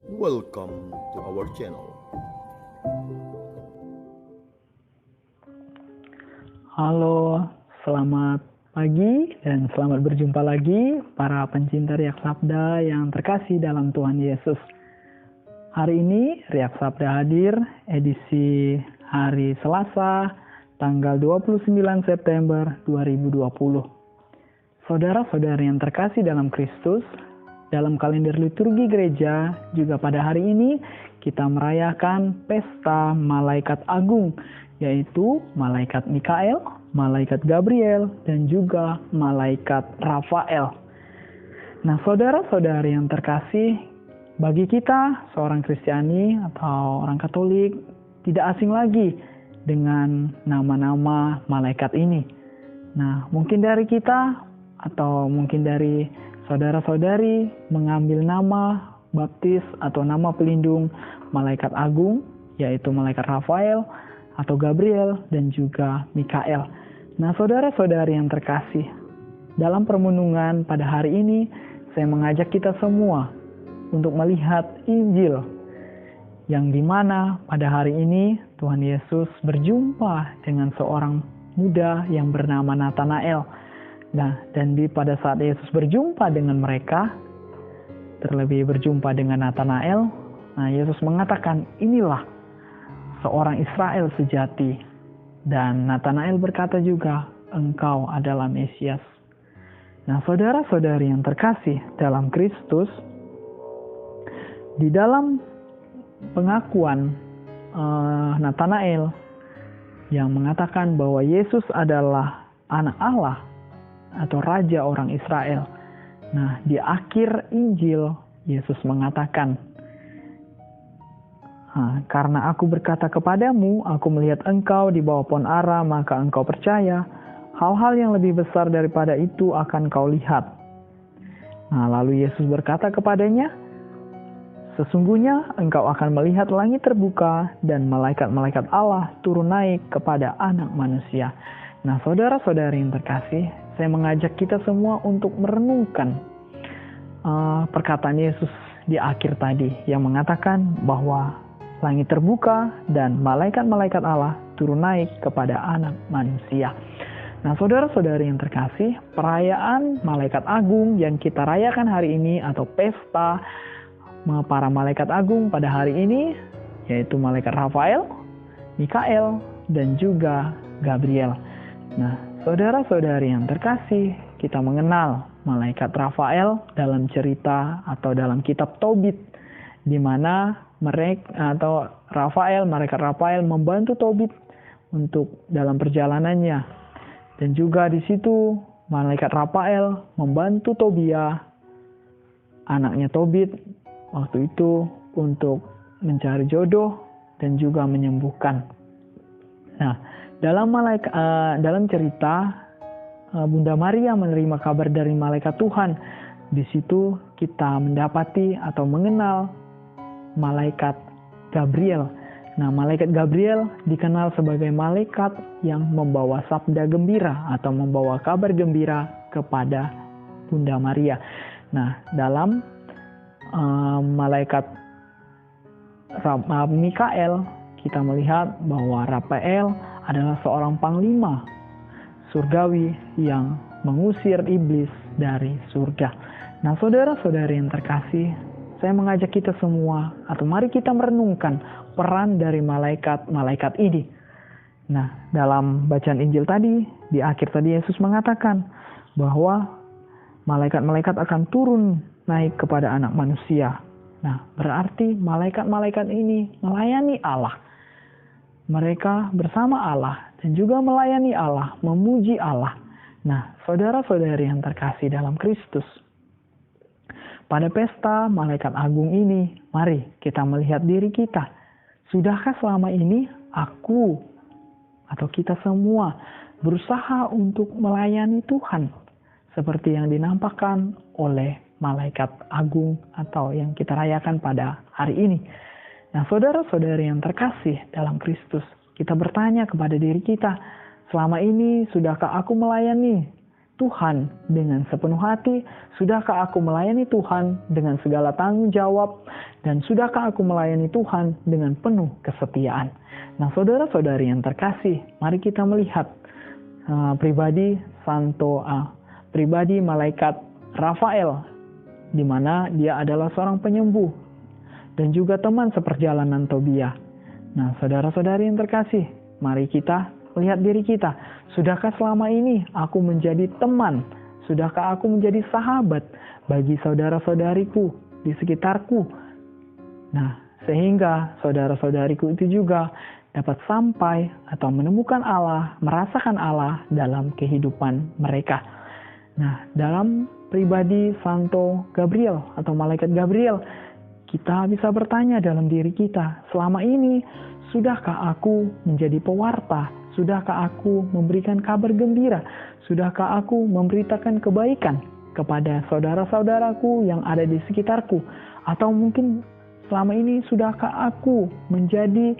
Welcome to our channel. Halo, selamat pagi dan selamat berjumpa lagi para pencinta Riak Sabda yang terkasih dalam Tuhan Yesus. Hari ini Riak Sabda hadir edisi hari Selasa tanggal 29 September 2020. Saudara-saudari yang terkasih dalam Kristus, dalam kalender liturgi gereja juga pada hari ini kita merayakan pesta Malaikat Agung, yaitu Malaikat Mikael, Malaikat Gabriel, dan juga Malaikat Rafael. Nah, saudara-saudari yang terkasih, bagi kita seorang Kristiani atau orang Katolik tidak asing lagi dengan nama-nama malaikat ini. Nah, mungkin dari kita atau mungkin dari saudara-saudari mengambil nama baptis atau nama pelindung Malaikat Agung, yaitu Malaikat Rafael atau Gabriel dan juga Mikael. Nah, saudara-saudari yang terkasih, dalam permenungan pada hari ini saya mengajak kita semua untuk melihat Injil yang dimana pada hari ini Tuhan Yesus berjumpa dengan seorang muda yang bernama Natanael. Nah, dan pada saat Yesus berjumpa dengan mereka, terlebih berjumpa dengan Natanael, nah Yesus mengatakan, inilah seorang Israel sejati. Dan Natanael berkata juga, engkau adalah Mesias. Nah, saudara-saudari yang terkasih dalam Kristus, di dalam pengakuan Natanael yang mengatakan bahwa Yesus adalah anak Allah atau Raja orang Israel. Nah, di akhir Injil Yesus mengatakan, karena aku berkata kepadamu, aku melihat engkau di bawah pohon ara, maka engkau percaya. Hal-hal yang lebih besar daripada itu akan kau lihat. Nah, lalu Yesus berkata kepadanya, sesungguhnya engkau akan melihat langit terbuka dan malaikat-malaikat Allah turun naik kepada anak manusia. Nah, saudara-saudari yang terkasih, saya mengajak kita semua untuk merenungkan perkataan Yesus di akhir tadi yang mengatakan bahwa langit terbuka dan malaikat-malaikat Allah turun naik kepada anak manusia. Nah, saudara-saudari yang terkasih, perayaan Malaikat Agung yang kita rayakan hari ini atau pesta para malaikat agung pada hari ini, yaitu Malaikat Rafael, Mikael, dan juga Gabriel. Nah, saudara-saudari yang terkasih, kita mengenal Malaikat Rafael dalam cerita atau dalam kitab Tobit, di mana Malaikat Rafael membantu Tobit untuk dalam perjalanannya. Dan juga di situ Malaikat Rafael membantu Tobia, anaknya Tobit, waktu itu untuk mencari jodoh dan juga menyembuhkan. Nah, dalam cerita Bunda Maria menerima kabar dari malaikat Tuhan. Di situ kita mendapati atau mengenal malaikat Gabriel. Nah, malaikat Gabriel dikenal sebagai malaikat yang membawa sabda gembira atau membawa kabar gembira kepada Bunda Maria. Nah, dalam malaikat Mikael, kita melihat bahwa Rafael adalah seorang panglima surgawi yang mengusir iblis dari surga. Nah, saudara-saudari yang terkasih, saya mengajak kita semua atau mari kita merenungkan peran dari malaikat-malaikat ini. Nah, dalam bacaan Injil tadi, di akhir tadi Yesus mengatakan bahwa malaikat-malaikat akan turun naik kepada anak manusia. Nah, berarti malaikat-malaikat ini melayani Allah. Mereka bersama Allah dan juga melayani Allah, memuji Allah. Nah, saudara-saudari yang terkasih dalam Kristus, pada pesta Malaikat Agung ini, mari kita melihat diri kita. Sudahkah selama ini aku atau kita semua berusaha untuk melayani Tuhan seperti yang dinampakkan oleh Malaikat Agung atau yang kita rayakan pada hari ini? Nah, saudara-saudari yang terkasih dalam Kristus, kita bertanya kepada diri kita, selama ini sudahkah aku melayani Tuhan dengan sepenuh hati? Sudahkah aku melayani Tuhan dengan segala tanggung jawab? Dan sudahkah aku melayani Tuhan dengan penuh kesetiaan? Nah, saudara-saudari yang terkasih, mari kita melihat pribadi malaikat Rafael, di mana dia adalah seorang penyembuh dan juga teman seperjalanan Tobia. Nah, saudara-saudari yang terkasih, mari kita lihat diri kita. Sudahkah selama ini aku menjadi teman? Sudahkah aku menjadi sahabat bagi saudara-saudariku di sekitarku? Nah, sehingga saudara-saudariku itu juga dapat sampai atau menemukan Allah, merasakan Allah dalam kehidupan mereka. Nah, dalam pribadi Santo Gabriel atau Malaikat Gabriel, kita bisa bertanya dalam diri kita, selama ini sudahkah aku menjadi pewarta? Sudahkah aku memberikan kabar gembira? Sudahkah aku memberitakan kebaikan kepada saudara-saudaraku yang ada di sekitarku? Atau mungkin selama ini sudahkah aku menjadi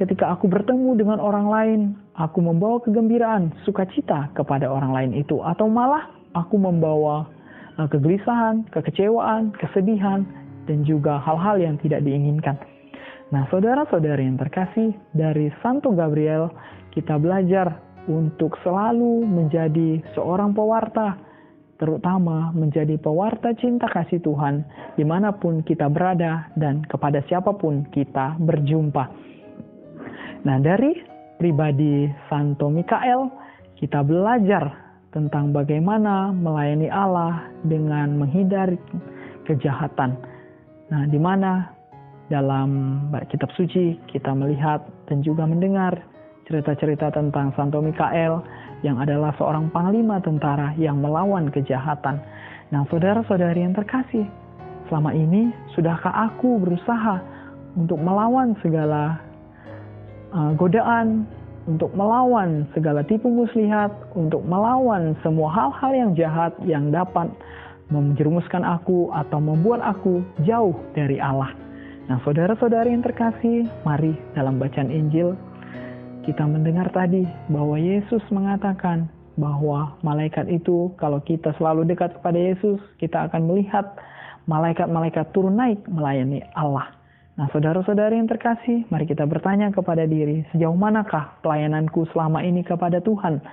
ketika aku bertemu dengan orang lain, aku membawa kegembiraan, sukacita kepada orang lain itu? Atau malah aku membawa kegelisahan, kekecewaan, kesedihan, dan juga hal-hal yang tidak diinginkan. Nah, saudara-saudari yang terkasih, dari Santo Gabriel kita belajar untuk selalu menjadi seorang pewarta, terutama menjadi pewarta cinta kasih Tuhan dimanapun kita berada dan kepada siapapun kita berjumpa. Nah, dari pribadi Santo Mikael kita belajar tentang bagaimana melayani Allah dengan menghindari kejahatan. Nah, di mana dalam kitab suci kita melihat dan juga mendengar cerita-cerita tentang Santo Mikael yang adalah seorang panglima tentara yang melawan kejahatan. Nah, saudara-saudari yang terkasih, selama ini sudahkah aku berusaha untuk melawan segala godaan, untuk melawan segala tipu muslihat, untuk melawan semua hal-hal yang jahat yang dapat menjerumuskan aku atau membuat aku jauh dari Allah? Nah, saudara-saudari yang terkasih, mari dalam bacaan Injil kita mendengar tadi bahwa Yesus mengatakan bahwa malaikat itu, kalau kita selalu dekat kepada Yesus, kita akan melihat malaikat-malaikat turun naik melayani Allah. Nah, saudara-saudari yang terkasih, mari kita bertanya kepada diri, sejauh manakah pelayananku selama ini kepada Tuhan?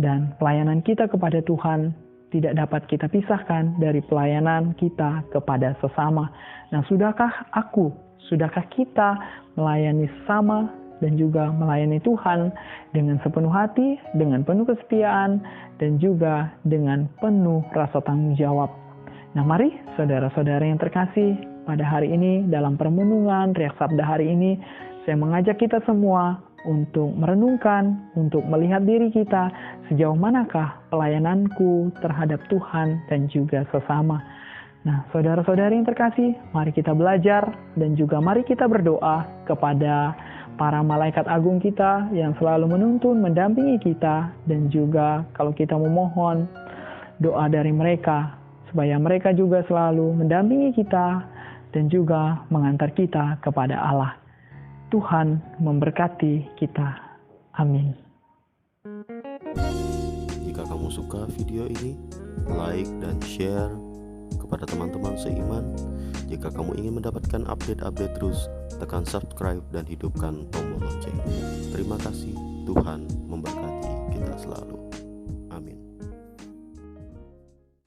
Dan pelayanan kita kepada Tuhan tidak dapat kita pisahkan dari pelayanan kita kepada sesama. Nah, sudahkah kita melayani sesama dan juga melayani Tuhan dengan sepenuh hati, dengan penuh kesetiaan, dan juga dengan penuh rasa tanggung jawab? Nah, mari saudara-saudara yang terkasih, pada hari ini dalam permenungan Riak Sabda hari ini, saya mengajak kita semua untuk merenungkan, untuk melihat diri kita, sejauh manakah pelayananku terhadap Tuhan dan juga sesama. Nah, saudara-saudari yang terkasih, mari kita belajar dan juga mari kita berdoa kepada para malaikat agung kita yang selalu menuntun, mendampingi kita, dan juga kalau kita memohon doa dari mereka, supaya mereka juga selalu mendampingi kita dan juga mengantar kita kepada Allah. Tuhan memberkati kita. Amin. Jika kamu suka video ini, like dan share kepada teman-teman seiman. Jika kamu ingin mendapatkan update-update terus, tekan subscribe dan hidupkan tombol lonceng. Terima kasih, Tuhan memberkati kita selalu.